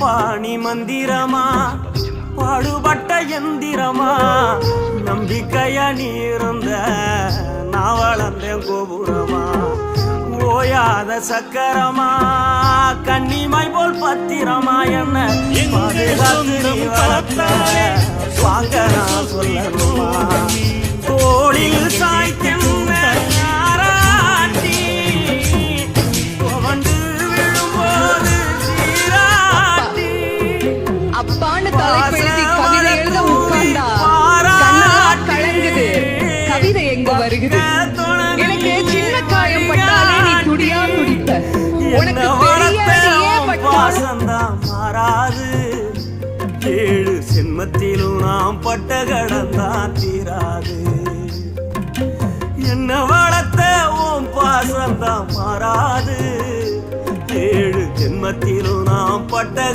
பாணி மந்திரமா பாடுபட்ட எந்திரமா நம்பிக்கைய நீர்ந்த நான் வளர்ந்தேன் கோபுரமா ஓயாத சக்கரமா கன்னிமாய் போல் பத்திரமா என்ன பாதுகாத்து வளர்த்த வாங்க நான் சொல்லணுமா தோளில் சாய்த்தென்ன ஆராட்டி கொண்டு விழும்போது சீராட்டி அப்பான்னு தலைப்பெழுதி கவிதை எழுத உட்கார்ந்தா கண்ணெல்லாம் கலங்குது கவிதை எங்க வருகுது எனக்கு சின்ன காயம் பட்டாலே நீ துடியா துடிப்ப உனக்கு பெரிய பாசந்தான் மாறாது ஏழு சென்மத்திலும் நாம் பட்ட கடந்தான் தீராது என்ன வளர்த்த ஓம் பாசந்தான் மாறாது ஏழு ஜென்மத்திலும் நாம் பட்ட